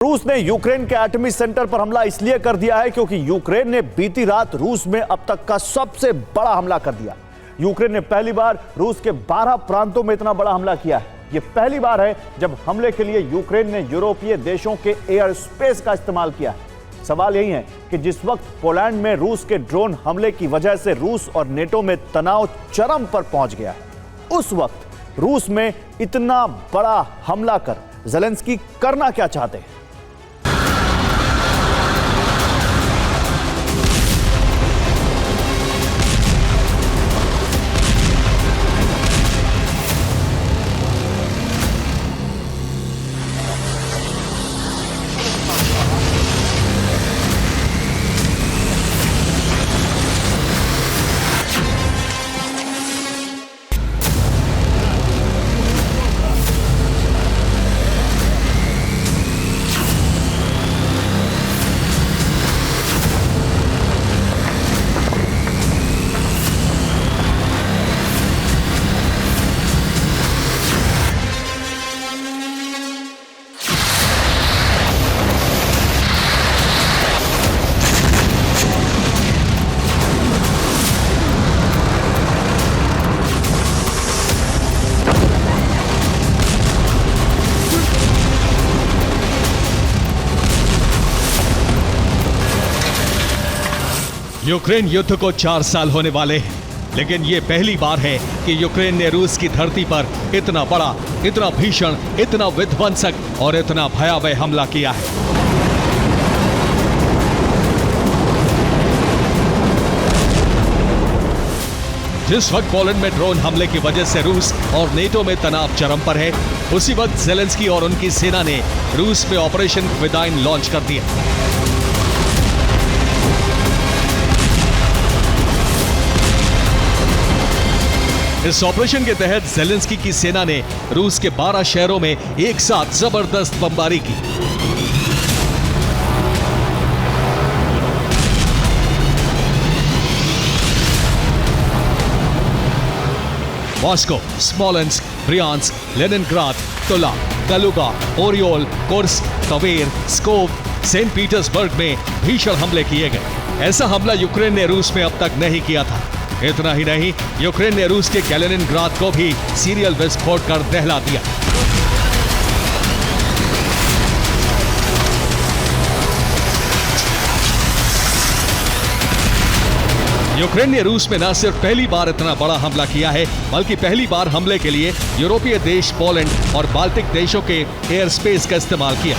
रूस ने यूक्रेन के एटमी सेंटर पर हमला इसलिए कर दिया है क्योंकि यूक्रेन ने बीती रात रूस में अब तक का सबसे बड़ा हमला कर दिया। यूक्रेन ने पहली बार रूस के 12 प्रांतों में इतना बड़ा हमला किया है। यह पहली बार है जब हमले के लिए यूक्रेन ने यूरोपीय देशों के एयर स्पेस का इस्तेमाल किया है। सवाल यही है कि जिस वक्त पोलैंड में रूस के ड्रोन हमले की वजह से रूस और नेटो में तनाव चरम पर पहुंच गया है, उस वक्त रूस में इतना बड़ा हमला कर ज़ेलेंस्की करना क्या चाहते हैं? यूक्रेन युद्ध को 4 साल होने वाले हैं, लेकिन यह पहली बार है कि यूक्रेन ने रूस की धरती पर इतना बड़ा, इतना भीषण, इतना विध्वंसक और इतना भयावह हमला किया है। जिस वक्त पोलैंड में ड्रोन हमले की वजह से रूस और नेटो में तनाव चरम पर है, उसी वक्त ज़ेलेंस्की और उनकी सेना ने रूस में ऑपरेशन क्विदाइन लॉन्च कर दिया। इस ऑपरेशन के तहत ज़ेलेंस्की की सेना ने रूस के 12 शहरों में एक साथ जबरदस्त बमबारी की। Moscow, Smolensk, Bryansk, Leningrad, Tula, Kaluga, Oryol, Kursk, Tver, Pskov, Saint Petersburg में भीषण हमले किए गए। ऐसा हमला यूक्रेन ने रूस में अब तक नहीं किया था। इतना ही नहीं, यूक्रेन ने रूस के कैलिनिनग्राद को भी सीरियल विस्फोट कर दहला दिया। यूक्रेन ने रूस में न सिर्फ पहली बार इतना बड़ा हमला किया है, बल्कि पहली बार हमले के लिए यूरोपीय देश पोलैंड और बाल्टिक देशों के एयर स्पेस का इस्तेमाल किया।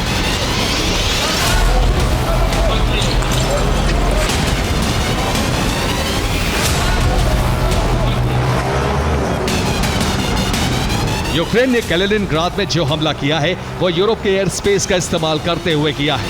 यूक्रेन ने कैलिनिनग्राद में जो हमला किया है वो यूरोप के एयर स्पेस का इस्तेमाल करते हुए किया है।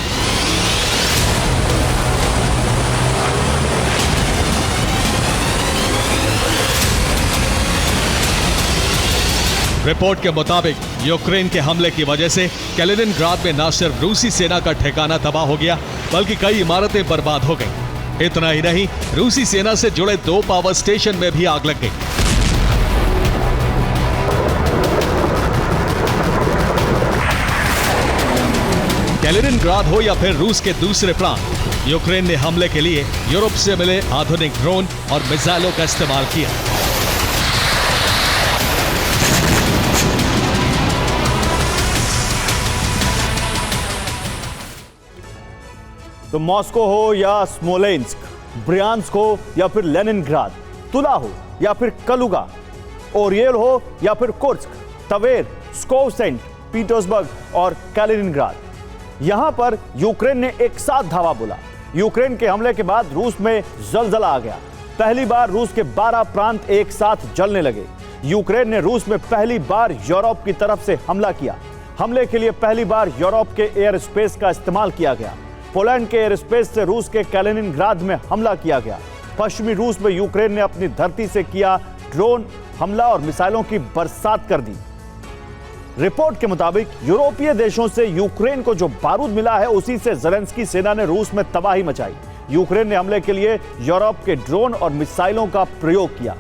रिपोर्ट के मुताबिक यूक्रेन के हमले की वजह से कैलिनिनग्राद में न सिर्फ रूसी सेना का ठिकाना तबाह हो गया, बल्कि कई इमारतें बर्बाद हो गई। इतना ही नहीं, रूसी सेना से जुड़े 2 पावर स्टेशन में भी आग लग गई। कैलिनिनग्राद हो या फिर रूस के दूसरे प्रांत, यूक्रेन ने हमले के लिए यूरोप से मिले आधुनिक ड्रोन और मिसाइलों का इस्तेमाल किया। तो मॉस्को हो या स्मोलेंस्क, ब्रियांस्क हो या फिर लेनिनग्राद, तुला हो या फिर कलुगा, ओरियल हो या फिर Kursk, Tver, Pskov, Saint Petersburg और कैलिनिनग्राद, यहां पर यूक्रेन ने एक साथ धावा बोला। यूक्रेन के हमले के बाद रूस में जलजला आ गया। पहली बार रूस के 12 प्रांत एक साथ जलने लगे। यूक्रेन ने रूस में पहली बार यूरोप की तरफ से हमला किया। हमले के लिए पहली बार यूरोप के एयर स्पेस का इस्तेमाल किया गया। पोलैंड के एयर स्पेस से रूस के कैलिनिनग्राद में हमला किया गया। पश्चिमी रूस में यूक्रेन ने अपनी धरती से किया ड्रोन हमला और मिसाइलों की बरसात कर दी। रिपोर्ट के मुताबिक यूरोपीय देशों से यूक्रेन को जो बारूद मिला है, उसी से ज़ेलेंस्की सेना ने रूस में तबाही मचाई। यूक्रेन ने हमले के लिए यूरोप के ड्रोन और मिसाइलों का प्रयोग किया।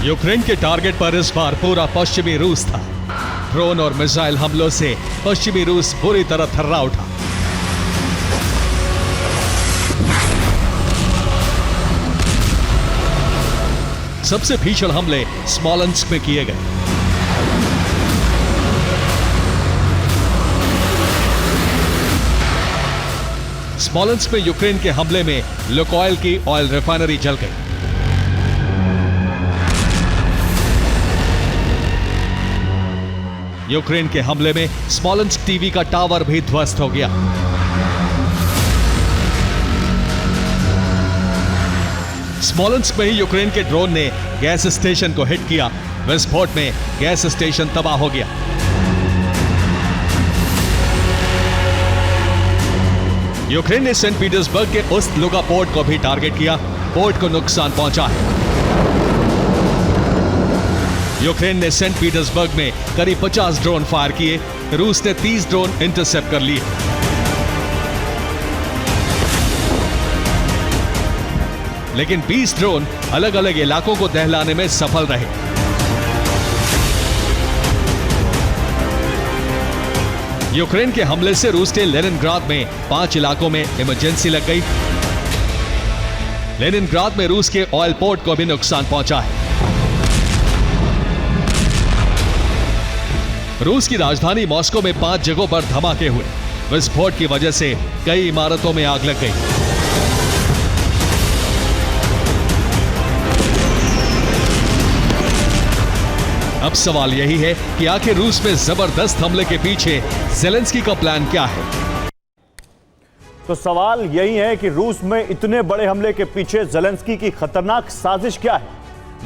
यूक्रेन के टारगेट पर इस बार पूरा पश्चिमी रूस था। ड्रोन और मिसाइल हमलों से पश्चिमी रूस बुरी तरह थर्रा उठा। सबसे भीषण हमले स्मोलेंस्क में किए गए। स्मोलेंस्क में यूक्रेन के हमले में लुकोइल की ऑयल रिफाइनरी जल गई। यूक्रेन के हमले में स्मोलेंस्क टीवी का टावर भी ध्वस्त हो गया। स्मोलेंस्क में ही यूक्रेन के ड्रोन ने गैस स्टेशन को हिट किया। विस्फोट में गैस स्टेशन तबाह हो गया। यूक्रेन ने सेंट पीटर्सबर्ग के उस्ट-लुगा पोर्ट को भी टारगेट किया। पोर्ट को नुकसान पहुंचा है। यूक्रेन ने सेंट पीटर्सबर्ग में करीब 50 ड्रोन फायर किए। रूस ने 30 ड्रोन इंटरसेप्ट कर लिए। लेकिन 20 ड्रोन अलग अलग इलाकों को दहलाने में सफल रहे। यूक्रेन के हमले से रूस के लेनिनग्राद में 5 इलाकों में इमरजेंसी लग गई। लेनिनग्राद में रूस के ऑयल पोर्ट को भी नुकसान पहुंचा है। रूस की राजधानी मॉस्को में 5 जगहों पर धमाके हुए। विस्फोट की वजह से कई इमारतों में आग लग गई। अब सवाल यही है कि आखिर रूस में जबरदस्त हमले के पीछे ज़ेलेंस्की का प्लान क्या है? तो सवाल यही है कि रूस में इतने बड़े हमले के पीछे ज़ेलेंस्की की खतरनाक साजिश क्या है?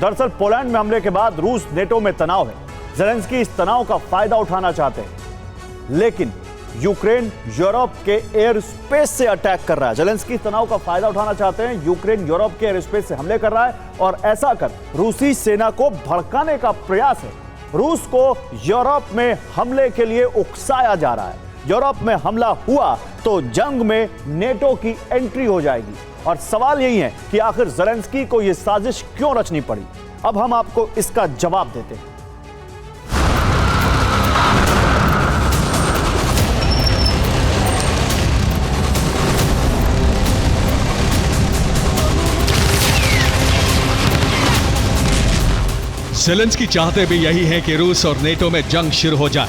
दरअसल पोलैंड में हमले के बाद रूस नेटो में तनाव है। ज़ेलेंस्की इस तनाव का फायदा उठाना चाहते हैं, लेकिन यूक्रेन यूरोप के एयर स्पेस से अटैक कर रहा है। ज़ेलेंस्की तनाव का फायदा उठाना चाहते हैं। यूक्रेन यूरोप के एयर स्पेस से हमले कर रहा है और ऐसा कर रूसी सेना को भड़काने का प्रयास है। रूस को यूरोप में हमले के लिए उकसाया जा रहा है। यूरोप में हमला हुआ तो जंग में नेटो की एंट्री हो जाएगी। और सवाल यही है कि आखिर ज़ेलेंस्की को यह साजिश क्यों रचनी पड़ी? अब हम आपको इसका जवाब देते हैं। ज़ेलेंस्की चाहते भी यही है कि रूस और नेटो में जंग शुरू हो जाए।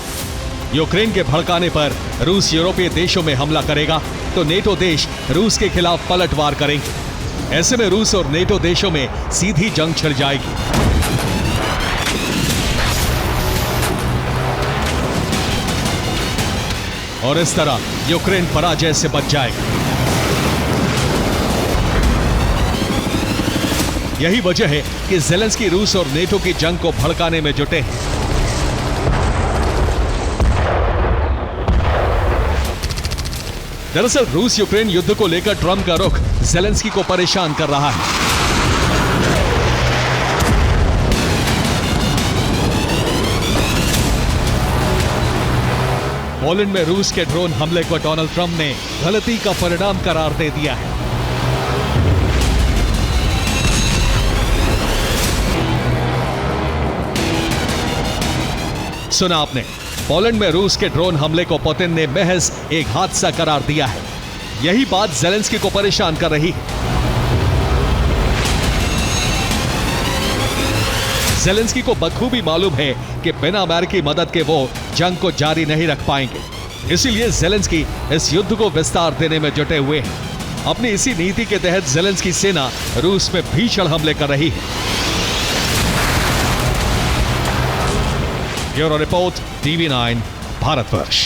यूक्रेन के भड़काने पर रूस यूरोपीय देशों में हमला करेगा तो नेटो देश रूस के खिलाफ पलटवार करेंगे। ऐसे में रूस और नेटो देशों में सीधी जंग छिड़ जाएगी। और इस तरह यूक्रेन पराजय से बच जाएगा। यही वजह है कि ज़ेलेंस्की रूस और नेटो की जंग को भड़काने में जुटे हैं। दरअसल रूस यूक्रेन युद्ध को लेकर ट्रंप का रुख ज़ेलेंस्की को परेशान कर रहा है। पोलैंड में रूस के ड्रोन हमले को डोनाल्ड ट्रंप ने गलती का परिणाम करार दे दिया है। सुना आपने, पोलैंड में रूस के ड्रोन हमले को पुतिन ने महज एक हादसा करार दिया है। यही बात ज़ेलेंस्की को परेशान कर रही है। ज़ेलेंस्की को बखूबी मालूम है कि बिना अमेरिकी मदद के वो जंग को जारी नहीं रख पाएंगे। इसीलिए ज़ेलेंस्की इस युद्ध को विस्तार देने में जुटे हुए हैं। अपनी इसी नीति के तहत ज़ेलेंस्की सेना रूस में भीषण हमले कर रही है। Bureau report, TV9 Bharatvarsh.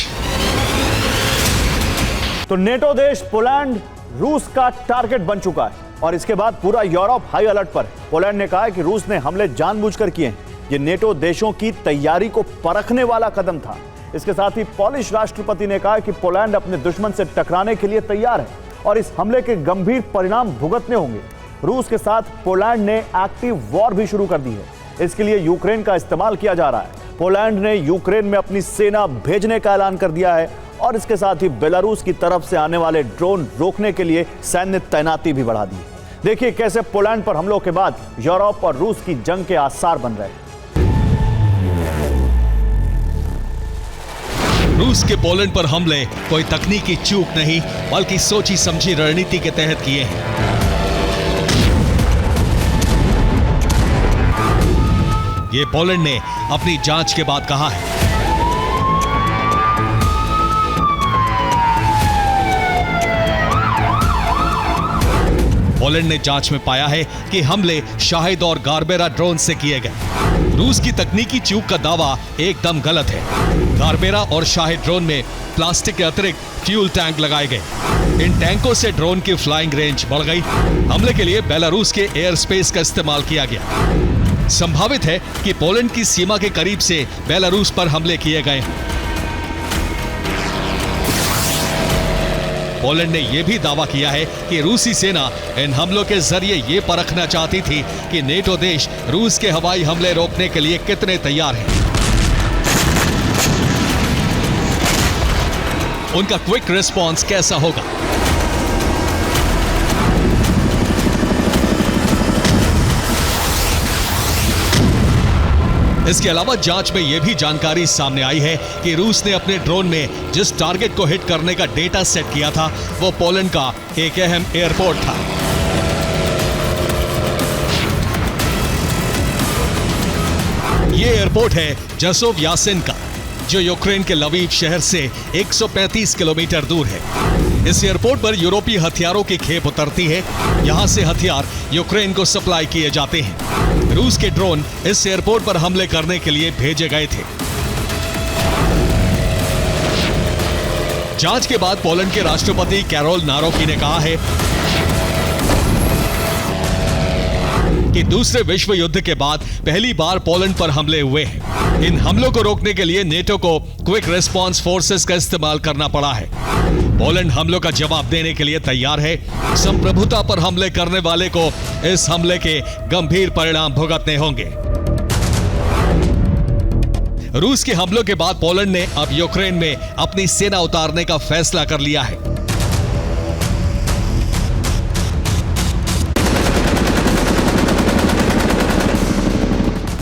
तो नेटो देश पोलैंड रूस का टारगेट बन चुका है और इसके बाद पूरा यूरोप हाई अलर्ट पर है। पोलैंड ने कहा है कि रूस ने हमले जानबूझकर किए हैं। ये नेटो देशों की तैयारी को परखने वाला कदम था। इसके साथ ही पोलिश राष्ट्रपति ने कहा कि पोलैंड अपने दुश्मन से टकराने के लिए तैयार है और इस हमले के गंभीर परिणाम भुगतने होंगे। रूस के साथ पोलैंड ने एक्टिव वॉर भी शुरू कर दी है। इसके लिए यूक्रेन का इस्तेमाल किया जा रहा है। पोलैंड ने यूक्रेन में अपनी सेना भेजने का ऐलान कर दिया है और इसके साथ ही बेलारूस की तरफ से आने वाले ड्रोन रोकने के लिए सैन्य तैनाती भी बढ़ा दी है। देखिए कैसे पोलैंड पर हमलों के बाद यूरोप और रूस की जंग के आसार बन रहे हैं। रूस के पोलैंड पर हमले कोई तकनीकी चूक नहीं बल्कि सोची समझी रणनीति के तहत किए हैं। ये पोलैंड ने अपनी जांच के बाद कहा है। पोलैंड ने जांच में पाया है कि हमले शाहिद और गारबेरा ड्रोन से किए गए। रूस की तकनीकी चूक का दावा एकदम गलत है। गारबेरा और शाहिद ड्रोन में प्लास्टिक के अतिरिक्त फ्यूल टैंक लगाए गए। इन टैंकों से ड्रोन की फ्लाइंग रेंज बढ़ गई। हमले के लिए बेलारूस के एयर स्पेस का इस्तेमाल किया गया। संभावित है कि पोलैंड की सीमा के करीब से बेलारूस पर हमले किए गए। पोलैंड ने यह भी दावा किया है कि रूसी सेना इन हमलों के जरिए यह परखना चाहती थी कि नेटो देश रूस के हवाई हमले रोकने के लिए कितने तैयार हैं। उनका क्विक रिस्पॉन्स कैसा होगा। इसके अलावा जांच में यह भी जानकारी सामने आई है कि रूस ने अपने ड्रोन में जिस टारगेट को हिट करने का डेटा सेट किया था वो पोलैंड का एक अहम एयरपोर्ट था। यह एयरपोर्ट है जसोव यासिन का, जो यूक्रेन के लवीव शहर से 135 किलोमीटर दूर है। इस एयरपोर्ट पर यूरोपीय हथियारों की खेप उतरती है। यहां से हथियार यूक्रेन को सप्लाई किए जाते हैं। रूस के ड्रोन इस एयरपोर्ट पर हमले करने के लिए भेजे गए थे। जांच के बाद पोलैंड के राष्ट्रपति कैरोल नारोकी ने कहा है कि दूसरे विश्व युद्ध के बाद पहली बार पोलैंड पर हमले हुए हैं। इन हमलों को रोकने के लिए नेटो को क्विक रिस्पांस फोर्सेस का इस्तेमाल करना पड़ा है। पोलैंड हमलों का जवाब देने के लिए तैयार है। संप्रभुता पर हमले करने वाले को इस हमले के गंभीर परिणाम भुगतने होंगे। रूस के हमलों के बाद पोलैंड ने अब यूक्रेन में अपनी सेना उतारने का फैसला कर लिया है।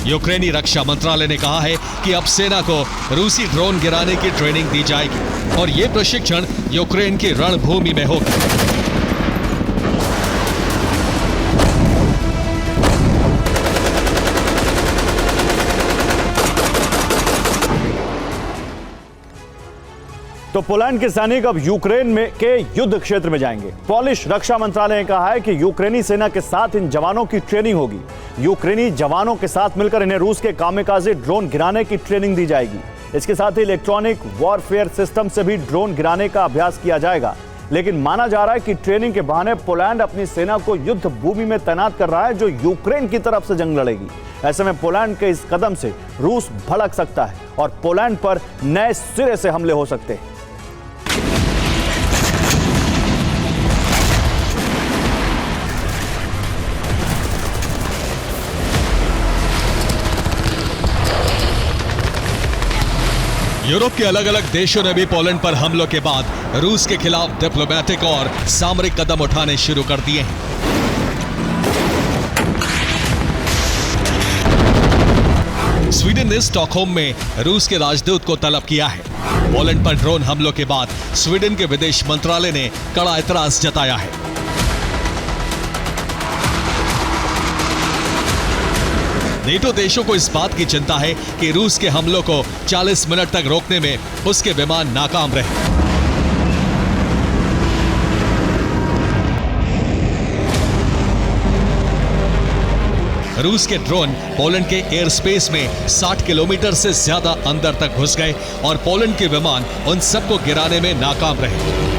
यूक्रेनी रक्षा मंत्रालय ने कहा है कि अब सेना को रूसी ड्रोन गिराने की ट्रेनिंग दी जाएगी और यह प्रशिक्षण यूक्रेन की रणभूमि में होगा। तो पोलैंड के सैनिक अब यूक्रेन में के युद्ध क्षेत्र में जाएंगे। पोलिश रक्षा मंत्रालय ने कहा है कि यूक्रेनी सेना के साथ इन जवानों की ट्रेनिंग होगी। यूक्रेनी जवानों के साथ मिलकर इन्हें रूस के कामिकाज़े ड्रोन गिराने की ट्रेनिंग दी जाएगी। इसके साथ ही इलेक्ट्रॉनिक वॉरफेयर सिस्टम से भी ड्रोन गिराने का अभ्यास किया जाएगा। लेकिन माना जा रहा है कि ट्रेनिंग के बहाने पोलैंड अपनी सेना को युद्ध भूमि में तैनात कर रहा है, जो यूक्रेन की तरफ से जंग लड़ेगी। ऐसे में पोलैंड के इस कदम से रूस भड़क सकता है और पोलैंड पर नए सिरे से हमले हो सकते हैं। यूरोप के अलग अलग देशों ने भी पोलैंड पर हमलों के बाद रूस के खिलाफ डिप्लोमेटिक और सामरिक कदम उठाने शुरू कर दिए हैं। स्वीडन ने स्टॉकहोम में रूस के राजदूत को तलब किया है। पोलैंड पर ड्रोन हमलों के बाद स्वीडन के विदेश मंत्रालय ने कड़ा एतराज जताया है। नेटो देशों को इस बात की चिंता है कि रूस के हमलों को 40 मिनट तक रोकने में उसके विमान नाकाम रहे। रूस के ड्रोन पोलैंड के एयर स्पेस में 60 किलोमीटर से ज्यादा अंदर तक घुस गए और पोलैंड के विमान उन सबको गिराने में नाकाम रहे।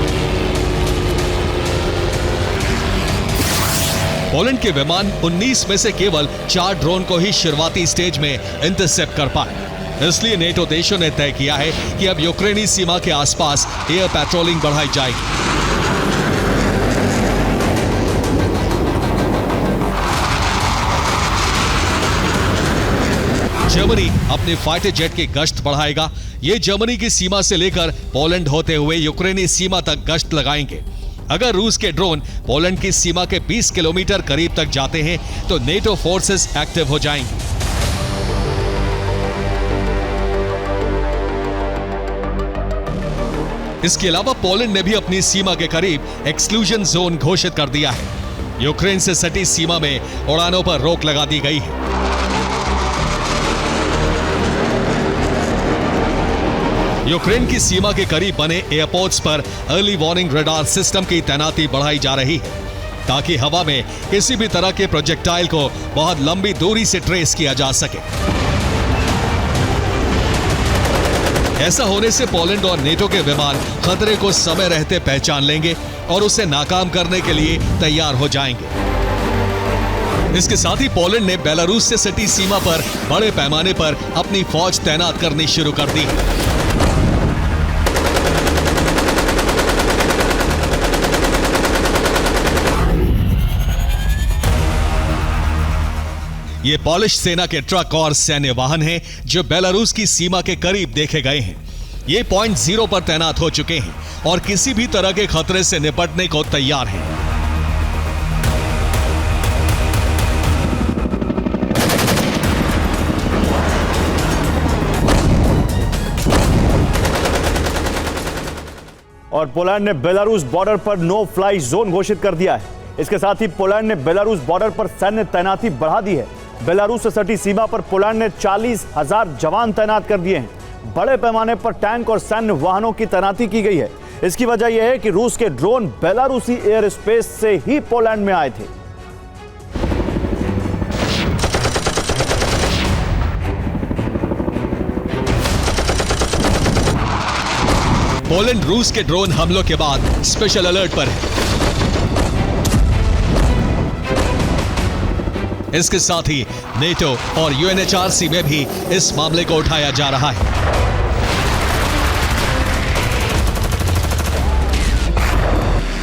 पोलैंड के विमान 19 में से केवल 4 ड्रोन को ही शुरुआती स्टेज में इंटरसेप्ट कर पाए। इसलिए नेटो देशों ने तय किया है कि अब यूक्रेनी सीमा के आसपास एयर पेट्रोलिंग बढ़ाई जाएगी। जर्मनी अपने फाइटर जेट की गश्त बढ़ाएगा। ये जर्मनी की सीमा से लेकर पोलैंड होते हुए यूक्रेनी सीमा तक गश्त लगाएंगे। अगर रूस के ड्रोन पोलैंड की सीमा के 20 किलोमीटर करीब तक जाते हैं तो नेटो फोर्सेस एक्टिव हो जाएंगी। इसके अलावा पोलैंड ने भी अपनी सीमा के करीब एक्सक्लूजन जोन घोषित कर दिया है। यूक्रेन से सटी सीमा में उड़ानों पर रोक लगा दी गई है। यूक्रेन की सीमा के करीब बने एयरपोर्ट्स पर अर्ली वार्निंग रडार सिस्टम की तैनाती बढ़ाई जा रही है ताकि हवा में किसी भी तरह के प्रोजेक्टाइल को बहुत लंबी दूरी से ट्रेस किया जा सके। ऐसा होने से पोलैंड और नेटो के विमान खतरे को समय रहते पहचान लेंगे और उसे नाकाम करने के लिए तैयार हो जाएंगे। इसके साथ ही पोलैंड ने बेलारूस से सटी सीमा पर बड़े पैमाने पर अपनी फौज तैनात करनी शुरू कर दी। ये पॉलिश सेना के ट्रक और सैन्य वाहन हैं जो बेलारूस की सीमा के करीब देखे गए हैं। ये पॉइंट 0 पर तैनात हो चुके हैं और किसी भी तरह के खतरे से निपटने को तैयार हैं। और पोलैंड ने बेलारूस बॉर्डर पर नो फ्लाई जोन घोषित कर दिया है। इसके साथ ही पोलैंड ने बेलारूस बॉर्डर पर सैन्य तैनाती बढ़ा दी है। बेलारूस से सटी सीमा पर पोलैंड ने 40,000 जवान तैनात कर दिए हैं। बड़े पैमाने पर टैंक और सैन्य वाहनों की तैनाती की गई है। इसकी वजह यह है कि रूस के ड्रोन बेलारूसी एयर स्पेस से ही पोलैंड में आए थे। पोलैंड रूस के ड्रोन हमलों के बाद स्पेशल अलर्ट पर है। इसके साथ ही नेटो और यूएनएचआरसी में भी इस मामले को उठाया जा रहा है।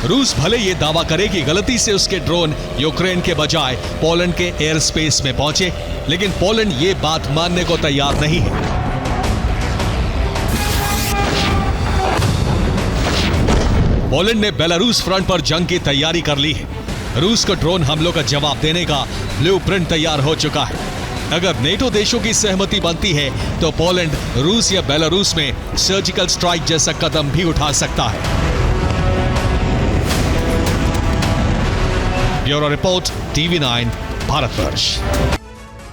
रूस भले ये दावा करे कि गलती से उसके ड्रोन यूक्रेन के बजाय पोलैंड के एयर स्पेस में पहुंचे, लेकिन पोलैंड ये बात मानने को तैयार नहीं है। पोलैंड ने बेलारूस फ्रंट पर जंग की तैयारी कर ली है। रूस को ड्रोन हमलों का जवाब देने का ब्लूप्रिंट तैयार हो चुका है। अगर नेटो देशों की सहमति बनती है तो पोलैंड रूस या बेलारूस में सर्जिकल स्ट्राइक जैसा कदम भी उठा सकता है। Bureau report, TV9, Bharatvarsh.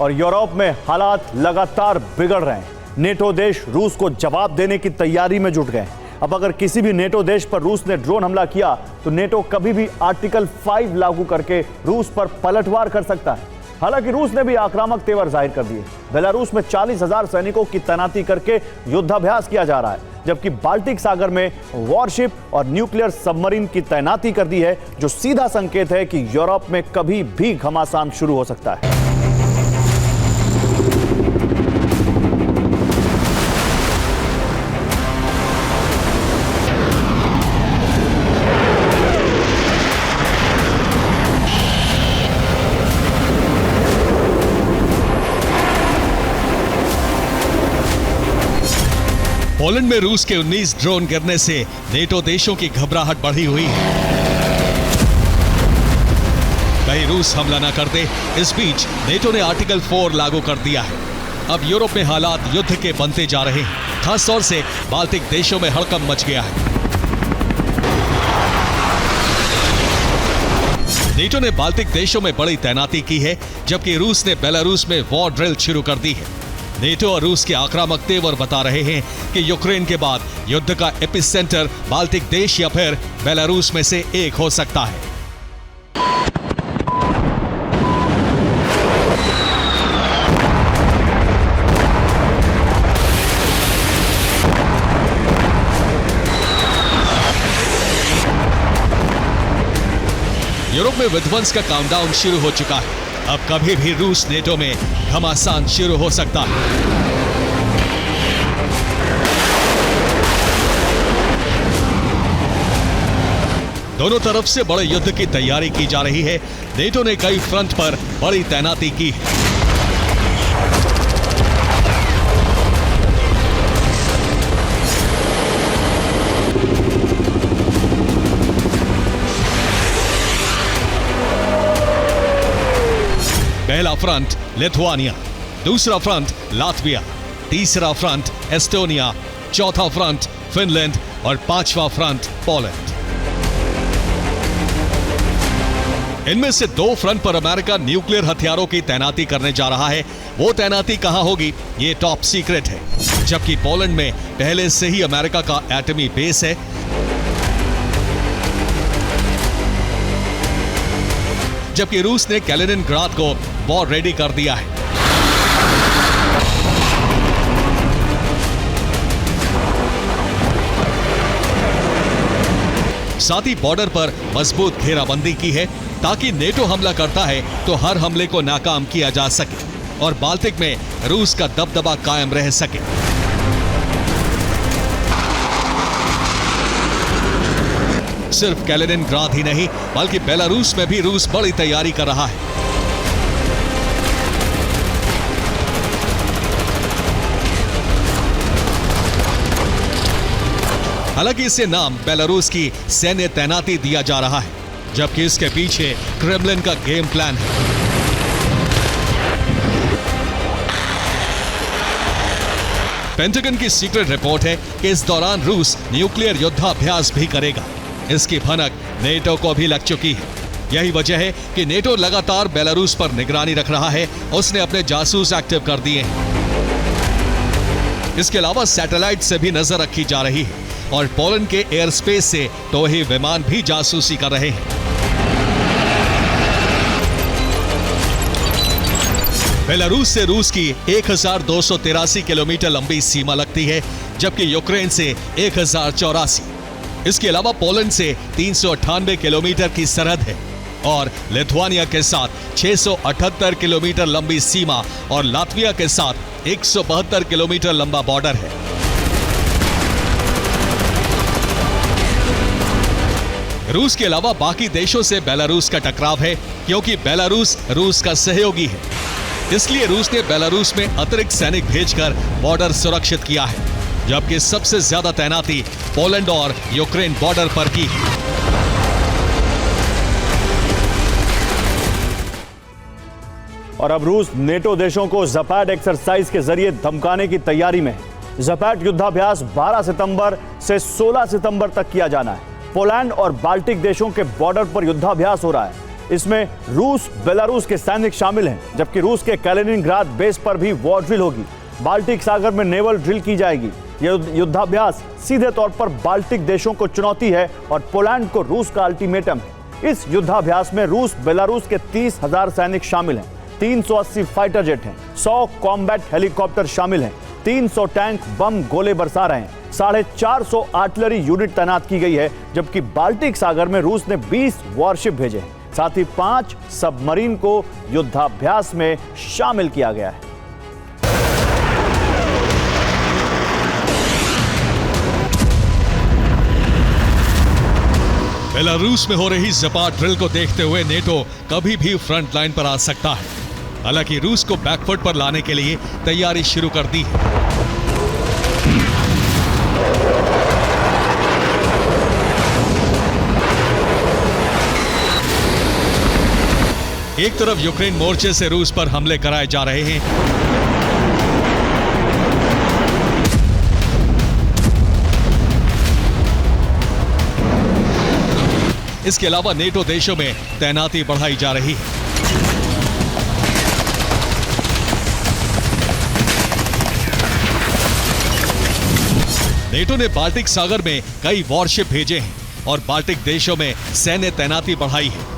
और यूरोप में हालात लगातार बिगड़ रहे हैं। नेटो देश रूस को जवाब देने की तैयारी में जुट गए। अब अगर किसी भी नेटो देश पर रूस ने ड्रोन हमला किया तो नेटो कभी भी आर्टिकल 5 लागू करके रूस पर पलटवार कर सकता है। हालांकि रूस ने भी आक्रामक तेवर जाहिर कर दिए। बेलारूस में 40,000 सैनिकों की तैनाती करके युद्धाभ्यास किया जा रहा है, जबकि बाल्टिक सागर में वॉरशिप और न्यूक्लियर सबमरीन की तैनाती कर दी है, जो सीधा संकेत है कि यूरोप में कभी भी घमासान शुरू हो सकता है। पोलैंड में रूस के 19 ड्रोन गिरने से नेटो देशों की घबराहट बढ़ी हुई है। कहीं रूस हमला न करते, इस बीच नेटो ने आर्टिकल 4 लागू कर दिया है। अब यूरोप में हालात युद्ध के बनते जा रहे हैं। खास तौर से बाल्टिक देशों में हड़कंप मच गया है। नेटो ने बाल्टिक देशों में बड़ी तैनाती की है, जबकि रूस ने बेलारूस में वॉर ड्रिल शुरू कर दी है। नेटो और रूस के आक्रामक तेवर बता रहे हैं कि यूक्रेन के बाद युद्ध का एपिसेंटर बाल्टिक देश या फिर बेलारूस में से एक हो सकता है। यूरोप में विध्वंस का काउंटडाउन शुरू हो चुका है। अब कभी भी रूस नेटो में घमासान शुरू हो सकता है। दोनों तरफ से बड़े युद्ध की तैयारी की जा रही है। नेटो ने कई फ्रंट पर बड़ी तैनाती की है। पहला फ्रंट लिथुआनिया, दूसरा फ्रंट लातविया, तीसरा फ्रंट एस्टोनिया, चौथा फ्रंट फिनलैंड और पांचवा फ्रंट पोलैंड। इनमें से 2 फ्रंट पर अमेरिका न्यूक्लियर हथियारों की तैनाती करने जा रहा है। वो तैनाती कहां होगी ये टॉप सीक्रेट है। जबकि पोलैंड में पहले से ही अमेरिका का एटमी बेस है। जबकि रूस ने कैलिनिनग्राद को वॉर रेडी कर दिया है। साथ ही बॉर्डर पर मजबूत घेराबंदी की है ताकि नेटो हमला करता है तो हर हमले को नाकाम किया जा सके और बाल्टिक में रूस का दबदबा कायम रह सके। सिर्फ कैलिनिनग्राद ही नहीं बल्कि बेलारूस में भी रूस बड़ी तैयारी कर रहा है। हालांकि इसे नाम बेलारूस की सैन्य तैनाती दिया जा रहा है, जबकि इसके पीछे क्रेमलिन का गेम प्लान है। पेंटागन की सीक्रेट रिपोर्ट है कि इस दौरान रूस न्यूक्लियर युद्धाभ्यास भी करेगा। इसकी भनक नेटो को भी लग चुकी है। यही वजह है कि नेटो लगातार बेलारूस पर निगरानी रख रहा है। उसने अपने जासूस एक्टिव कर दिए हैं। इसके अलावा सैटेलाइट से भी नजर रखी जा रही है और पोलैंड के एयर स्पेस से टोही विमान भी जासूसी कर रहे हैं। बेलारूस से रूस की 1283 किलोमीटर लंबी सीमा लगती है, जबकि यूक्रेन से 1084। इसके अलावा पोलैंड से 398 किलोमीटर की सरहद है और लिथुआनिया के साथ 678 किलोमीटर लंबी सीमा और लातविया के साथ 172 किलोमीटर लंबा बॉर्डर है। रूस के अलावा बाकी देशों से बेलारूस का टकराव है, क्योंकि बेलारूस रूस का सहयोगी है। इसलिए रूस ने बेलारूस में अतिरिक्त सैनिक भेजकर बॉर्डर सुरक्षित किया है, जबकि सबसे ज्यादा तैनाती पोलैंड और यूक्रेन बॉर्डर पर की है। और अब रूस नेटो देशों को ज़पैड एक्सरसाइज के जरिए धमकाने की तैयारी में है। ज़पैड युद्धाभ्यास 12 सितंबर से 16 सितंबर तक किया जाना है। पोलैंड और बाल्टिक देशों के बॉर्डर पर युद्धाभ्यास हो रहा है। इसमें रूस बेलारूस के सैनिक शामिल हैं, जबकि रूस के कैलिनिनग्राद बेस पर भी वॉर ड्रिल होगी। बाल्टिक सागर में नेवल ड्रिल की जाएगी। यह युद्धाभ्यास सीधे तौर पर बाल्टिक देशों को चुनौती है और पोलैंड को रूस का अल्टीमेटम है। इस युद्धाभ्यास में रूस बेलारूस के 30,000 सैनिक शामिल हैं, 380 फाइटर जेट हैं, 100 कॉम्बैट हेलीकॉप्टर शामिल हैं, 300 टैंक बम गोले बरसा रहे हैं, 450 आर्टिलरी यूनिट तैनात की गई है। जबकि बाल्टिक सागर में रूस ने 20 वॉरशिप भेजे हैं। साथ ही 5 सबमरीन को युद्धाभ्यास में शामिल किया गया है। बेलारूस में हो रही ज़पैड ड्रिल को देखते हुए नेटो कभी भी फ्रंट लाइन पर आ सकता है। हालांकि रूस को बैकफुट पर लाने के लिए तैयारी शुरू कर दी है। एक तरफ यूक्रेन मोर्चे से रूस पर हमले कराए जा रहे हैं, इसके अलावा नेटो देशों में तैनाती बढ़ाई जा रही है। नेटो ने बाल्टिक सागर में कई वॉरशिप भेजे हैं और बाल्टिक देशों में सैन्य तैनाती बढ़ाई है।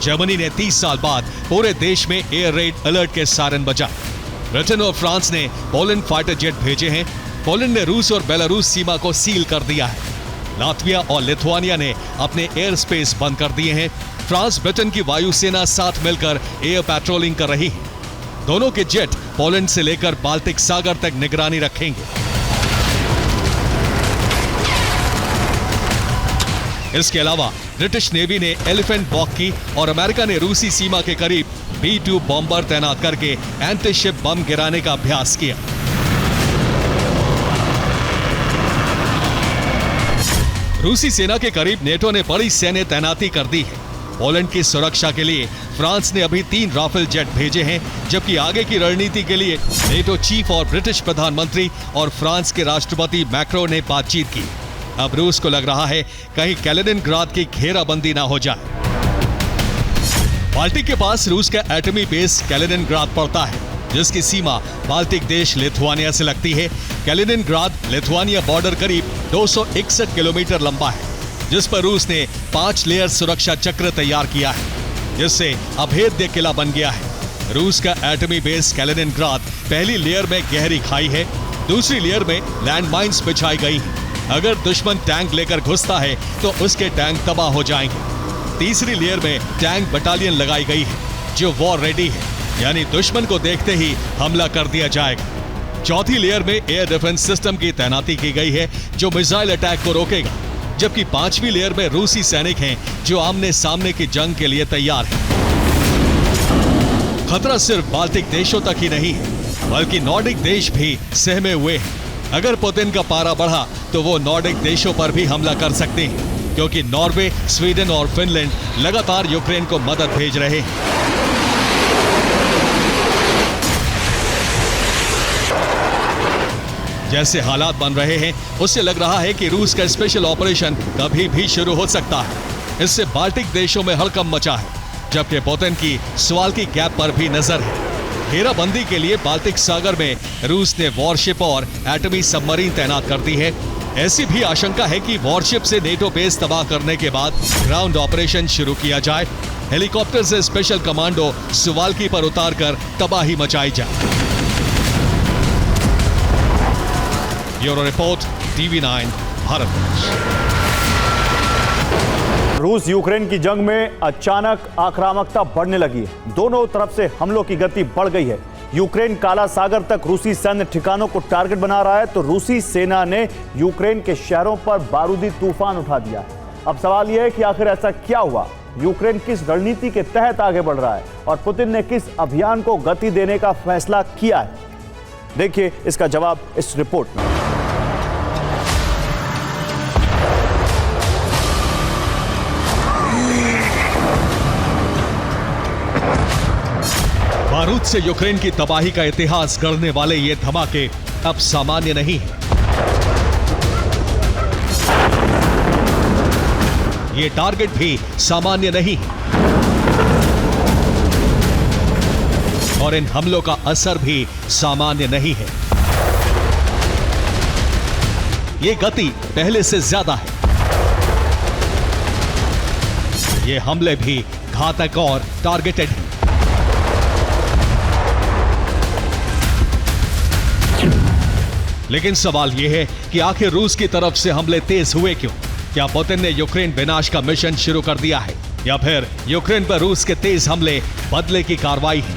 जर्मनी ने 30 साल बाद पूरे देश में एयर रेड अलर्ट के सायरन बजाए। ब्रिटेन और फ्रांस ने पोलैंड फाइटर जेट भेजे हैं। पोलैंड ने रूस और बेलारूस सीमा को सील कर दिया है। लातविया और लिथुआनिया ने अपने एयर स्पेस बंद कर दिए हैं। फ्रांस ब्रिटेन की वायुसेना साथ मिलकर एयर पेट्रोलिंग कर रही है। दोनों के जेट पोलैंड से लेकर बाल्टिक सागर तक निगरानी रखेंगे। इसके अलावा ब्रिटिश नेवी ने एलिफेंट वॉक की और अमेरिका ने रूसी सीमा के करीब B-2 बॉम्बर तैनात करके एंटी शिप बम गिराने का अभ्यास किया। रूसी सेना के करीब नेटो ने बड़ी सैन्य तैनाती कर दी है। पोलैंड की सुरक्षा के लिए फ्रांस ने अभी 3 राफेल जेट भेजे हैं, जबकि आगे की रणनीति के लिए नेटो चीफ और ब्रिटिश प्रधानमंत्री और फ्रांस के राष्ट्रपति मैक्रो ने बातचीत की। अब रूस को लग रहा है कहीं कैलिनिनग्राद की घेराबंदी ना हो जाए। बाल्टिक के पास रूस का एटमी बेस कैलिनिनग्राद पड़ता है, जिसकी सीमा बाल्टिक देश लिथुआनिया से लगती है। कैलिनिनग्राद लिथुआनिया बॉर्डर करीब 261 किलोमीटर लंबा है, जिस पर रूस ने 5 लेयर सुरक्षा चक्र तैयार किया है, जिससे अभेद्य किला बन गया है। रूस का एटमी बेस कैलिनिनग्राद पहली लेयर में गहरी खाई है, दूसरी लेयर में लैंड माइन्स बिछाई गई हैं। अगर दुश्मन टैंक लेकर घुसता है तो उसके टैंक तबाह हो जाएंगे। तीसरी लेयर में टैंक बटालियन लगाई गई है, जो वॉर रेडी है, यानी दुश्मन को देखते ही हमला कर दिया जाएगा। चौथी लेयर में एयर डिफेंस सिस्टम की तैनाती की गई है, जो मिसाइल अटैक को रोकेगा, जबकि 5वीं लेयर में रूसी सैनिक हैं, जो आमने सामने की जंग के लिए तैयार हैं। खतरा सिर्फ बाल्टिक देशों तक ही नहीं है, बल्कि नॉर्डिक देश भी सहमे हुए हैं। अगर पुतिन का पारा बढ़ा तो वो नॉर्डिक देशों पर भी हमला कर सकते हैं, क्योंकि नॉर्वे, स्वीडन और फिनलैंड लगातार यूक्रेन को मदद भेज रहे हैं। जैसे हालात बन रहे हैं, उससे लग रहा है कि रूस का स्पेशल ऑपरेशन कभी भी शुरू हो सकता है। इससे बाल्टिक देशों में हड़कंप मचा है, जबकि पुतिन की सवाल की गैप पर भी नजर है। घेराबंदी के लिए बाल्टिक सागर में रूस ने वॉरशिप और एटमी सबमरीन तैनात कर दी है। ऐसी भी आशंका है कि वॉरशिप से नेटो बेस तबाह करने के बाद ग्राउंड ऑपरेशन शुरू किया जाए। हेलीकॉप्टर से स्पेशल कमांडो सुवाल्की पर उतारकर तबाही मचाई जाए। Bureau report, TV9 Bharat. रूस यूक्रेन की जंग में अचानक आक्रामकता बढ़ने लगी है। दोनों तरफ से हमलों की गति बढ़ गई है। यूक्रेन काला सागर तक रूसी सैन्य ठिकानों को टारगेट बना रहा है, तो रूसी सेना ने यूक्रेन के शहरों पर बारूदी तूफान उठा दिया है। अब सवाल यह है कि आखिर ऐसा क्या हुआ? यूक्रेन किस रणनीति के तहत आगे बढ़ रहा है और पुतिन ने किस अभियान को गति देने का फैसला किया है? देखिए इसका जवाब इस रिपोर्ट में। बारूद से यूक्रेन की तबाही का इतिहास गढ़ने वाले ये धमाके अब सामान्य नहीं हैं। ये टारगेट भी सामान्य नहीं है और इन हमलों का असर भी सामान्य नहीं है। ये गति पहले से ज्यादा है। ये हमले भी घातक और टारगेटेड हैं। लेकिन सवाल यह है कि आखिर रूस की तरफ से हमले तेज हुए क्यों? क्या पुतिन ने यूक्रेन विनाश का मिशन शुरू कर दिया है, या फिर यूक्रेन पर रूस के तेज हमले बदले की कार्रवाई है?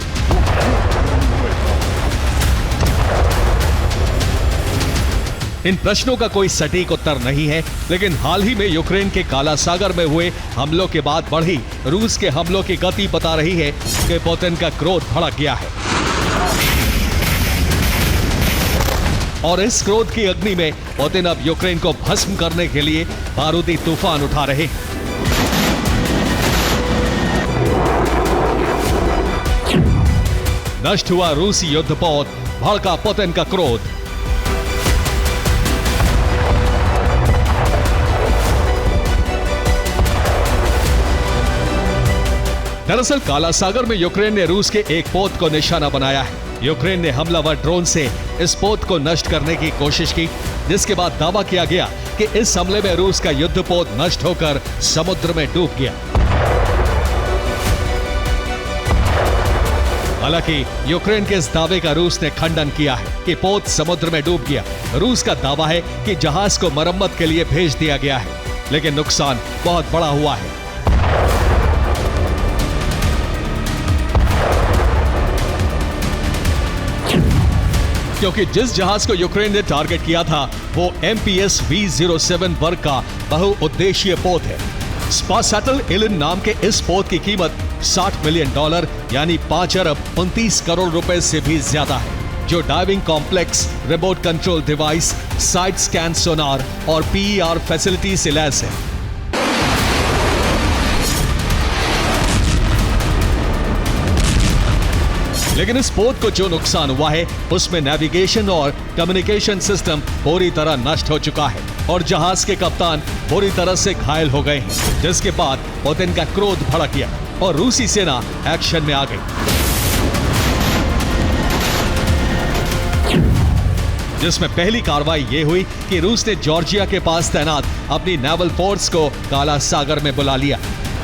इन प्रश्नों का कोई सटीक उत्तर नहीं है, लेकिन हाल ही में यूक्रेन के काला सागर में हुए हमलों के बाद बढ़ी रूस के हमलों की गति बता रही है कि पुतिन का क्रोध भड़क गया है और इस क्रोध की अग्नि में पुतिन अब यूक्रेन को भस्म करने के लिए बारूदी तूफान उठा रहे हैं। नष्ट हुआ रूसी युद्धपोत, भड़का पुतिन का क्रोध। दरअसल काला सागर में यूक्रेन ने रूस के एक पोत को निशाना बनाया है। यूक्रेन ने हमलावर ड्रोन से इस पोत को नष्ट करने की कोशिश की, जिसके बाद दावा किया गया कि इस हमले में रूस का युद्धपोत नष्ट होकर समुद्र में डूब गया। हालांकि यूक्रेन के इस दावे का रूस ने खंडन किया है कि पोत समुद्र में डूब गया। रूस का दावा है कि जहाज को मरम्मत के लिए भेज दिया गया है, लेकिन नुकसान बहुत बड़ा हुआ है। क्योंकि जिस जहाज को यूक्रेन ने टारगेट किया था वो MPS V07 वर्ग का बहुउद्देशीय पोत है। स्पासैटल इलिन नाम के इस पोत की कीमत $60 मिलियन यानी 5 अरब 29 करोड़ रुपए से भी ज्यादा है, जो diving complex, remote control device, side scan sonar और PER फैसिलिटी से लैस है। लेकिन इस पोत को जो नुकसान हुआ है उसमें नेविगेशन और कम्युनिकेशन सिस्टम पूरी तरह नष्ट हो चुका है और जहाज के कप्तान बुरी तरह से घायल हो गए हैं, जिसके बाद पुतिन का क्रोध भड़क गया और रूसी सेना एक्शन में आ गई, जिसमें पहली कार्रवाई ये हुई कि रूस ने जॉर्जिया के पास तैनात अपनी नेवल फोर्स को काला सागर में बुला लिया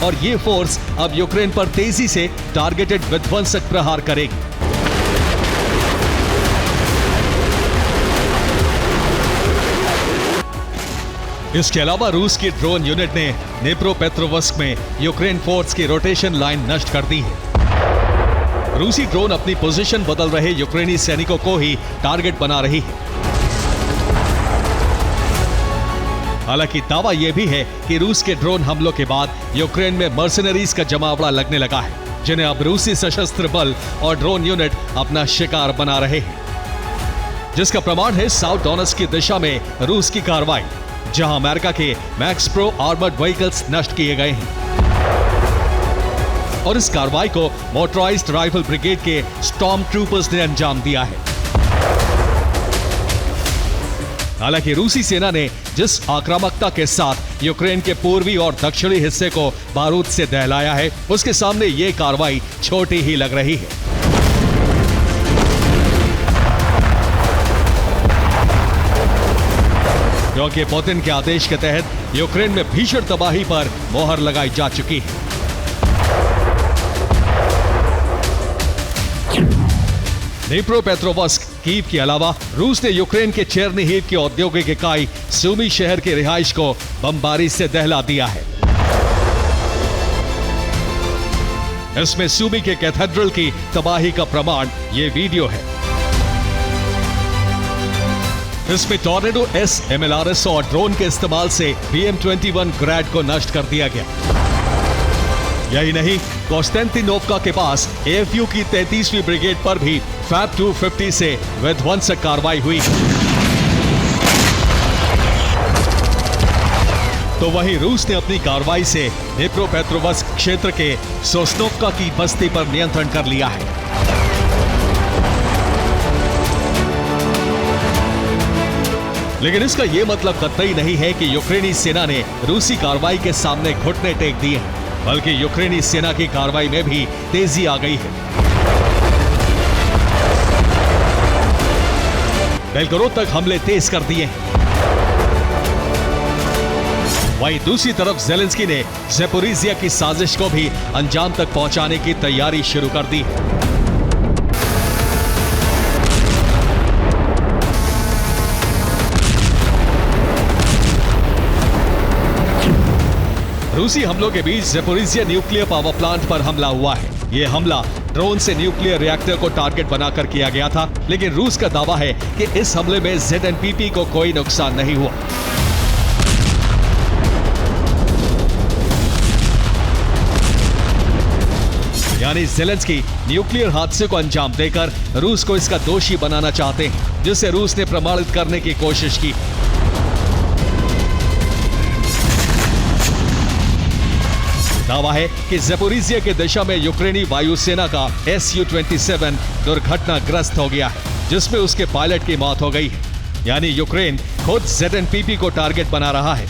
और ये फोर्स अब यूक्रेन पर तेजी से टारगेटेड विध्वंसक प्रहार करेगी। इसके अलावा रूस की ड्रोन यूनिट ने निप्रोपेट्रोवस्क में यूक्रेन फोर्स की रोटेशन लाइन नष्ट कर दी है। रूसी ड्रोन अपनी पोजीशन बदल रहे यूक्रेनी सैनिकों को ही टारगेट बना रही है। हालांकि दावा यह भी है कि रूस के ड्रोन हमलों के बाद यूक्रेन में मर्सनरीज का जमावड़ा लगने लगा है, जिन्हें अब रूसी सशस्त्र बल और ड्रोन यूनिट अपना शिकार बना रहे हैं, जिसका प्रमाण है साउथ डोनेट्स्क की दिशा में रूस की कार्रवाई, जहां अमेरिका के मैक्स प्रो आर्मर्ड व्हीकल्स नष्ट किए गए हैं और इस कार्रवाई को मोटराइज्ड राइफल ब्रिगेड के स्टॉर्म ट्रूपर्स ने अंजाम दिया है। हालांकि रूसी सेना ने जिस आक्रामकता के साथ यूक्रेन के पूर्वी और दक्षिणी हिस्से को बारूद से दहलाया है, उसके सामने ये कार्रवाई छोटी ही लग रही है। क्योंकि पुतिन के आदेश के तहत यूक्रेन में भीषण तबाही पर मोहर लगाई जा चुकी है। निप्रोपेट्रोवस्क, कीव के अलावा रूस ने यूक्रेन के चेर्निहिव की औद्योगिक इकाई सुमी शहर के रिहाइश को बमबारी से दहला दिया है। इसमें सुमी के कैथेड्रल की तबाही का प्रमाण ये वीडियो है। इसमें टॉर्नेडो एस MLRS और ड्रोन के इस्तेमाल से BM-21 ग्रैड को नष्ट कर दिया गया। यही नहीं, कॉन्स्टेंटिनोवका के पास AFU की 33वीं ब्रिगेड पर भी फैब 250 से विध्वंसक कार्रवाई हुई। तो वहीं रूस ने अपनी कार्रवाई से निप्रोपेट्रोवस्क क्षेत्र के सोस्नोवका की बस्ती पर नियंत्रण कर लिया है। लेकिन इसका यह मतलब कतई नहीं है कि यूक्रेनी सेना ने रूसी कार्रवाई के सामने घुटने टेक दिए हैं, बल्कि यूक्रेनी सेना की कार्रवाई में भी तेजी आ गई है। बेलगोरोद तक हमले तेज कर दिए हैं। वहीं दूसरी तरफ ज़ेलेंस्की ने ज़ेपोरिज़िया की साजिश को भी अंजाम तक पहुंचाने की तैयारी शुरू कर दी है। रूसी हमलों के बीच ज़ेपोरिज़िया न्यूक्लियर पावर प्लांट पर हमला हुआ है। यह हमला ड्रोन से न्यूक्लियर रिएक्टर को टारगेट बनाकर किया गया था, लेकिन रूस का दावा है कि इस हमले में ZNPP को कोई नुकसान नहीं हुआ। यानी ज़ेलेंस्की न्यूक्लियर हादसे को अंजाम देकर रूस को इसका दोषी बनाना चाहते हैं, जिसे रूस ने प्रमाणित करने की कोशिश की। दावा है कि ज़ेपोरिज़िया की दिशा में यूक्रेनी वायुसेना का Su-27 दुर्घटनाग्रस्त हो गया है, जिसमें उसके पायलट की मौत हो गई है। यानी यूक्रेन खुद ZNPP को टारगेट बना रहा है।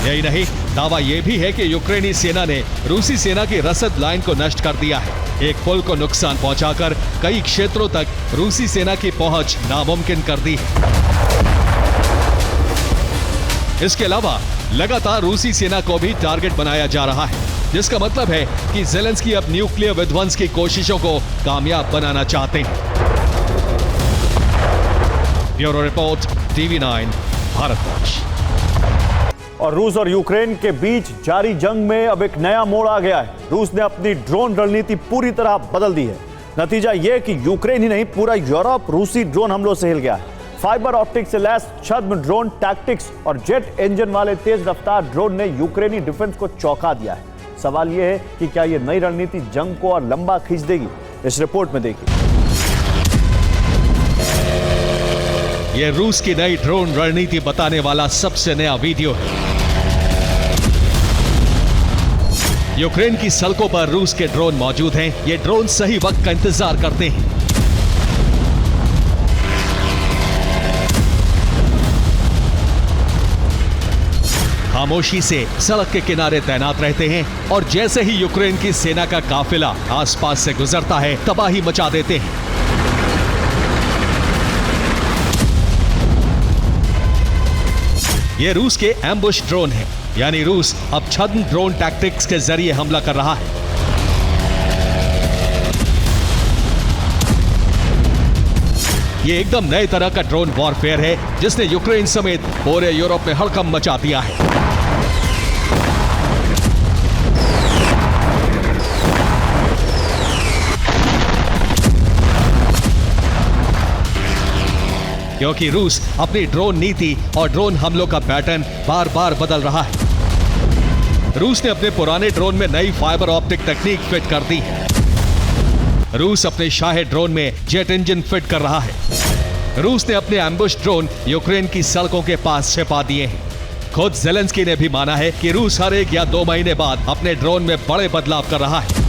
यही नहीं, दावा यह भी है कि यूक्रेनी सेना ने रूसी सेना की रसद लाइन को नष्ट कर दिया है, एक पुल को नुकसान पहुंचाकर कई क्षेत्रों तक रूसी सेना की पहुंच नामुमकिन कर दी है। इसके अलावा लगातार रूसी सेना को भी टारगेट बनाया जा रहा है, जिसका मतलब है कि ज़ेलेंस्की अब न्यूक्लियर विध्वंस की कोशिशों को कामयाब बनाना चाहते हैं। Bureau report, TV9 Bharatvarsh. और रूस और यूक्रेन के बीच जारी जंग में अब एक नया मोड़ आ गया है। रूस ने अपनी ड्रोन रणनीति पूरी तरह बदल दी है। नतीजा यह कि यूक्रेन ही नहीं, पूरा यूरोप रूसी ड्रोन हमलों से हिल गया है। फाइबर ऑप्टिक से लैस छद्म ड्रोन टैक्टिक्स और जेट इंजन वाले तेज रफ्तार ड्रोन ने यूक्रेनी डिफेंस को चौंका दिया है। सवाल यह है कि क्या यह नई रणनीति जंग को और लंबा खींच देगी? इस रिपोर्ट में देखिए। यह रूस की नई ड्रोन रणनीति बताने वाला सबसे नया वीडियो है। यूक्रेन की सड़कों पर रूस के ड्रोन मौजूद हैं। ये ड्रोन सही वक्त का इंतजार करते हैं। खामोशी से सड़क के किनारे तैनात रहते हैं और जैसे ही यूक्रेन की सेना का काफिला आसपास से गुजरता है, तबाही मचा देते हैं। ये रूस के एम्बुश ड्रोन हैं, यानी रूस अब छद्म ड्रोन टैक्टिक्स के जरिए हमला कर रहा है। ये एकदम नए तरह का ड्रोन वॉरफेयर है जिसने यूक्रेन समेत पूरे यूरोप में हड़कंप मचा दिया है। क्योंकि रूस अपनी ड्रोन नीति और ड्रोन हमलों का पैटर्न बार बार बदल रहा है। रूस ने अपने पुराने ड्रोन में नई फाइबर ऑप्टिक तकनीक फिट कर दी है। रूस अपने शाहे ड्रोन में जेट इंजन फिट कर रहा है। रूस ने अपने एम्बुश ड्रोन यूक्रेन की सड़कों के पास छिपा दिए हैं। खुद ज़ेलेंस्की ने भी माना है कि रूस हर 1 या 2 महीने बाद अपने ड्रोन में बड़े बदलाव कर रहा है।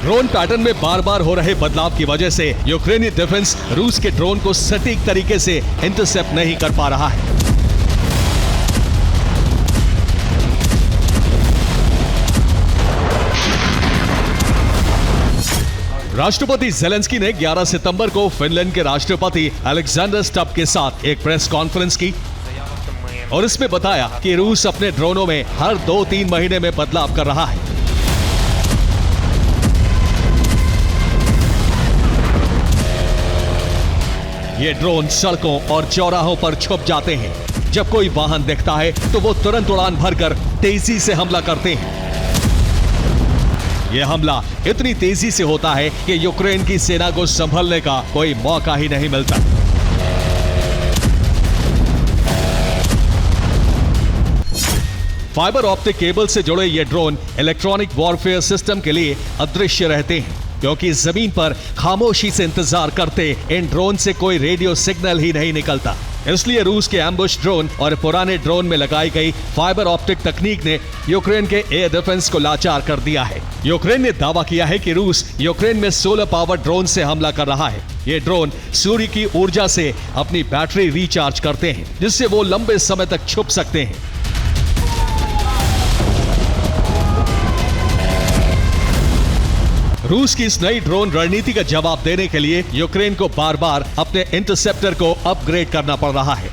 ड्रोन पैटर्न में बार बार हो रहे बदलाव की वजह से यूक्रेनी डिफेंस रूस के ड्रोन को सटीक तरीके से इंटरसेप्ट नहीं कर पा रहा है। राष्ट्रपति ज़ेलेंस्की ने 11 सितंबर को फिनलैंड के राष्ट्रपति अलेक्जेंडर स्टब के साथ एक प्रेस कॉन्फ्रेंस की और इसमें बताया कि रूस अपने ड्रोनों में हर 2-3 महीने में बदलाव कर रहा है। ये ड्रोन सड़कों और चौराहों पर छुप जाते हैं। जब कोई वाहन दिखता है तो वो तुरंत उड़ान भरकर तेजी से हमला करते हैं। यह हमला इतनी तेजी से होता है कि यूक्रेन की सेना को संभलने का कोई मौका ही नहीं मिलता। फाइबर ऑप्टिक केबल से जुड़े ये ड्रोन इलेक्ट्रॉनिक वॉरफेयर सिस्टम के लिए अदृश्य रहते हैं, क्योंकि जमीन पर खामोशी से इंतजार करते इन ड्रोन से कोई रेडियो सिग्नल ही नहीं निकलता। इसलिए रूस के एम्बुश ड्रोन और पुराने ड्रोन में लगाई गई फाइबर ऑप्टिक तकनीक ने यूक्रेन के एयर डिफेंस को लाचार कर दिया है। यूक्रेन ने दावा किया है कि रूस यूक्रेन में सोलर पावर ड्रोन से हमला कर रहा है। ये ड्रोन सूर्य की ऊर्जा से अपनी बैटरी रिचार्ज करते हैं, जिससे वो लंबे समय तक छुप सकते हैं। रूस की इस नई ड्रोन रणनीति का जवाब देने के लिए यूक्रेन को बार बार अपने इंटरसेप्टर को अपग्रेड करना पड़ रहा है।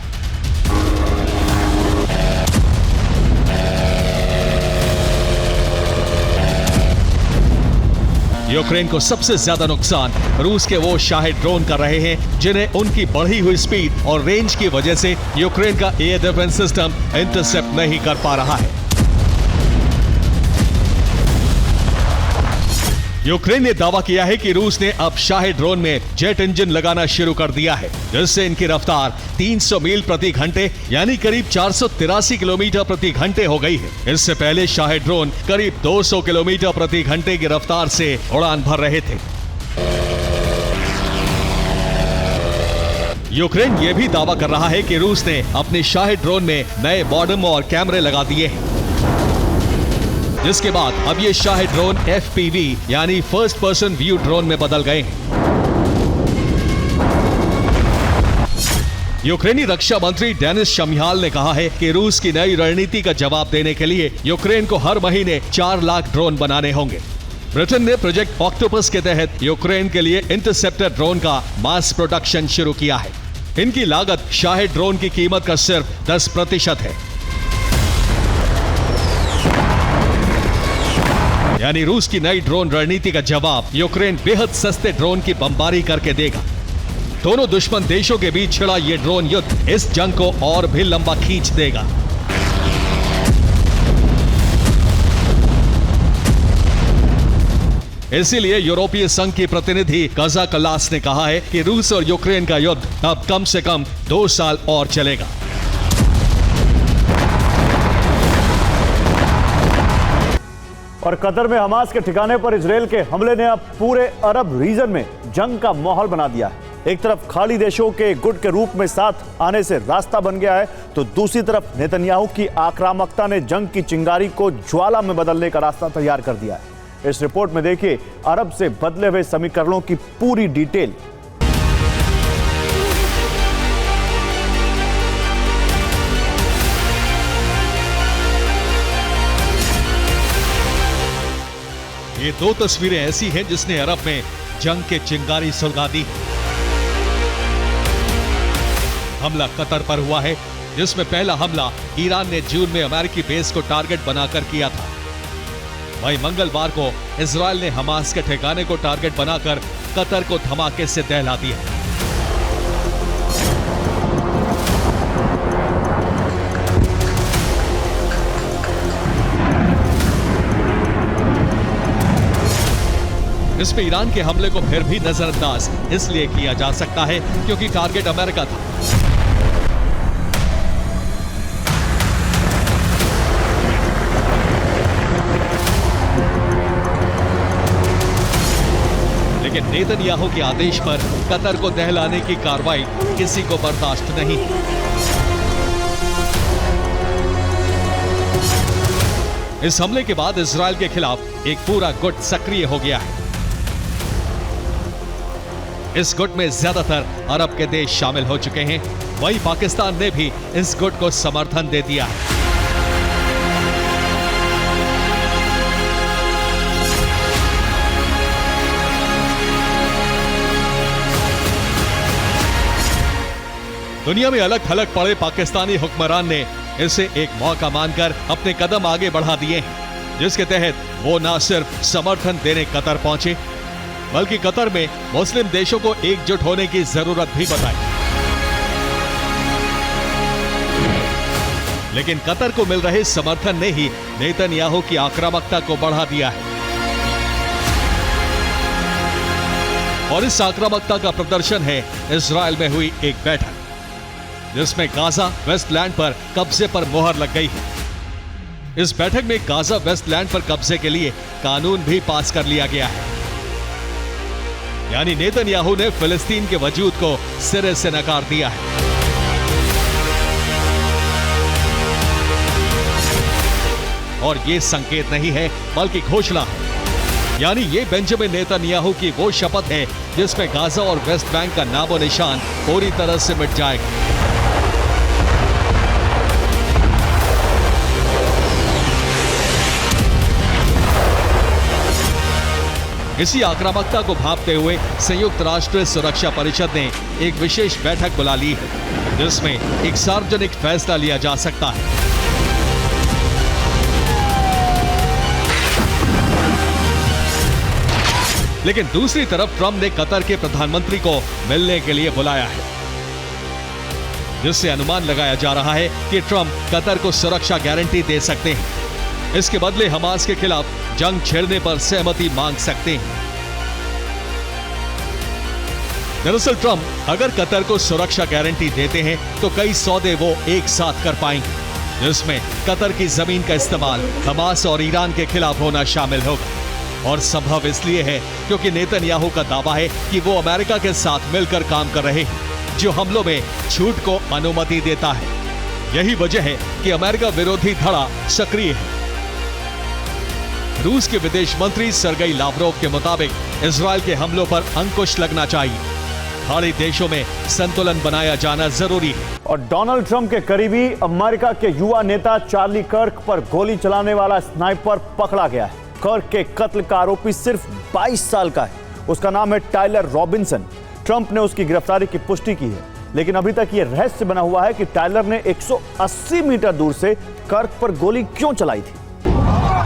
यूक्रेन को सबसे ज्यादा नुकसान रूस के वो शाहे ड्रोन कर रहे हैं जिन्हें उनकी बढ़ी हुई स्पीड और रेंज की वजह से यूक्रेन का एयर डिफेंस सिस्टम इंटरसेप्ट नहीं कर पा रहा है। यूक्रेन ने दावा किया है कि रूस ने अब शाहे ड्रोन में जेट इंजन लगाना शुरू कर दिया है, जिससे इनकी रफ्तार 300 मील प्रति घंटे यानी करीब 483 किलोमीटर प्रति घंटे हो गई है। इससे पहले शाहे ड्रोन करीब 200 किलोमीटर प्रति घंटे की रफ्तार से उड़ान भर रहे थे। यूक्रेन यह भी दावा कर रहा है कि रूस ने अपने शाहे ड्रोन में नए मॉडम और कैमरे लगा दिए हैं, जिसके बाद अब ये शाहे ड्रोन FPV यानी फर्स्ट पर्सन व्यू ड्रोन में बदल गए हैं। यूक्रेनी रक्षा मंत्री डेनिस शमिहाल ने कहा है कि रूस की नई रणनीति का जवाब देने के लिए यूक्रेन को हर महीने 4 लाख ड्रोन बनाने होंगे। ब्रिटेन ने प्रोजेक्ट ऑक्टोपस के तहत यूक्रेन के लिए इंटरसेप्टर ड्रोन का मास प्रोडक्शन शुरू किया है। इनकी लागत शाहे ड्रोन की कीमत का सिर्फ 10% है। यानी रूस की नई ड्रोन रणनीति का जवाब यूक्रेन बेहद सस्ते ड्रोन की बमबारी करके देगा। दोनों दुश्मन देशों के बीच छिड़ा ये ड्रोन युद्ध इस जंग को और भी लंबा खींच देगा। इसीलिए यूरोपीय संघ की प्रतिनिधि काजा कलास ने कहा है कि रूस और यूक्रेन का युद्ध अब कम से कम 2 साल और चलेगा। और कतर में हमास के ठिकाने पर इजरायल के हमले ने अब पूरे अरब रीजन में जंग का माहौल बना दिया है। एक तरफ खाड़ी देशों के गुट के रूप में साथ आने से रास्ता बन गया है, तो दूसरी तरफ नेतन्याहू की आक्रामकता ने जंग की चिंगारी को ज्वाला में बदलने का रास्ता तैयार कर दिया है। इस रिपोर्ट में देखिए अरब से बदले हुए समीकरणों की पूरी डिटेल। ये दो तस्वीरें ऐसी हैं जिसने अरब में जंग के चिंगारी सुलगा दी। हमला कतर पर हुआ है, जिसमें पहला हमला ईरान ने जून में अमेरिकी बेस को टारगेट बनाकर किया था। वहीं मंगलवार को इजरायल ने हमास के ठिकाने को टारगेट बनाकर कतर को धमाके से दहला दिया। इसमें ईरान के हमले को फिर भी नजरअंदाज इसलिए किया जा सकता है क्योंकि टारगेट अमेरिका था। लेकिन नेतन्याहू के आदेश पर कतर को दहलाने की कार्रवाई किसी को बर्दाश्त नहीं। इस हमले के बाद इजरायल के खिलाफ एक पूरा गुट सक्रिय हो गया है। इस गुट में ज्यादातर अरब के देश शामिल हो चुके हैं। वहीं पाकिस्तान ने भी इस गुट को समर्थन दे दिया है। दुनिया में अलग थलग पड़े पाकिस्तानी हुक्मरान ने इसे एक मौका मानकर अपने कदम आगे बढ़ा दिए हैं, जिसके तहत वो न सिर्फ समर्थन देने कतर पहुंचे बल्कि कतर में मुस्लिम देशों को एकजुट होने की जरूरत भी बताई। लेकिन कतर को मिल रहे समर्थन ने ही नेतन्याहू की आक्रामकता को बढ़ा दिया है और इस आक्रामकता का प्रदर्शन है इजरायल में हुई एक बैठक, जिसमें गाजा वेस्टलैंड पर कब्जे पर मोहर लग गई है। इस बैठक में गाजा वेस्टलैंड पर कब्जे के लिए कानून भी पास कर लिया गया है। यानी नेतन्याहू ने फिलिस्तीन के वजूद को सिरे से नकार दिया है। और यह संकेत नहीं है बल्कि घोषणा है। यानी ये बेंजामिन नेतन्याहू की वो शपथ है जिसमें गाजा और वेस्ट बैंक का नामो निशान पूरी तरह से मिट जाएगा। इसी आक्रामकता को भांपते हुए संयुक्त राष्ट्र सुरक्षा परिषद ने एक विशेष बैठक बुला ली है, जिसमें एक सार्वजनिक फैसला लिया जा सकता है। लेकिन दूसरी तरफ ट्रंप ने कतर के प्रधानमंत्री को मिलने के लिए बुलाया है, जिससे अनुमान लगाया जा रहा है कि ट्रंप कतर को सुरक्षा गारंटी दे सकते हैं। इसके बदले हमास के खिलाफ जंग छेड़ने पर सहमति मांग सकते हैं। दरअसल ट्रंप अगर कतर को सुरक्षा गारंटी देते हैं तो कई सौदे वो एक साथ कर पाएंगे, जिसमें कतर की जमीन का इस्तेमाल हमास और ईरान के खिलाफ होना शामिल होगा। और संभव इसलिए है क्योंकि नेतन्याहू का दावा है कि वो अमेरिका के साथ मिलकर काम कर रहे हैं, जो हमलों में छूट को अनुमति देता है। यही वजह है कि अमेरिका विरोधी धड़ा सक्रिय है। रूस के विदेश मंत्री सर्गेई लावरोव के मुताबिक इजरायल के हमलों पर अंकुश लगना चाहिए। खाड़ी देशों में संतुलन बनाया जाना जरूरी है। और डोनाल्ड ट्रंप के करीबी अमेरिका के युवा नेता चार्ली कर्क पर गोली चलाने वाला स्नाइपर पकड़ा गया है। कर्क के कत्ल का आरोपी सिर्फ 22 साल का है। उसका नाम है टाइलर रॉबिन्सन। ट्रंप ने उसकी गिरफ्तारी की पुष्टि की है, लेकिन अभी तक यह रहस्य बना हुआ है कि टाइलर ने 180 मीटर दूर से कर्क पर गोली क्यों चलाई थी।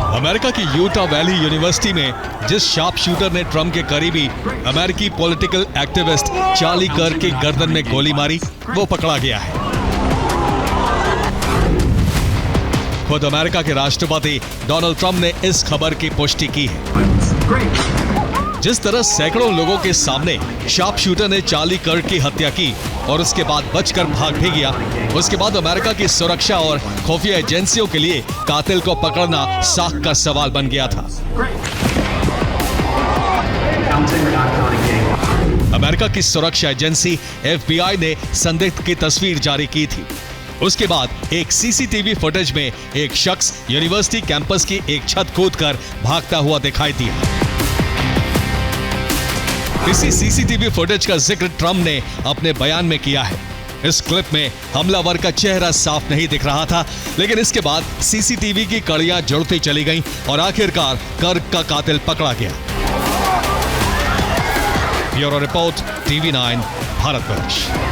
अमेरिका की यूटा वैली यूनिवर्सिटी में जिस शार्प शूटर ने ट्रंप के करीबी अमेरिकी पॉलिटिकल एक्टिविस्ट चार्ली कर्क की गर्दन में गोली मारी, वो पकड़ा गया है। खुद अमेरिका के राष्ट्रपति डोनाल्ड ट्रंप ने इस खबर की पुष्टि की है। जिस तरह सैकड़ों लोगों के सामने शार्प शूटर ने चार्ली कर्क की हत्या की और उसके बाद बचकर भाग भी गया, उसके बाद अमेरिका की सुरक्षा और खुफिया एजेंसियों के लिए कातिल को पकड़ना साख का सवाल बन गया था। अमेरिका की सुरक्षा एजेंसी FBI ने संदिग्ध की तस्वीर जारी की थी। उसके बाद एक सीसीटीवी फुटेज में एक शख्स यूनिवर्सिटी कैंपस की एक छत कूदकर भागता हुआ दिखाई दिया। इसी सीसीटीवी फुटेज का जिक्र ट्रंप ने अपने बयान में किया है। इस क्लिप में हमलावर का चेहरा साफ नहीं दिख रहा था, लेकिन इसके बाद सीसीटीवी की कड़ियां जुड़ती चली गईं और आखिरकार कर्क का कातिल पकड़ा गया। Bureau report, TV9, Bharatvarsh.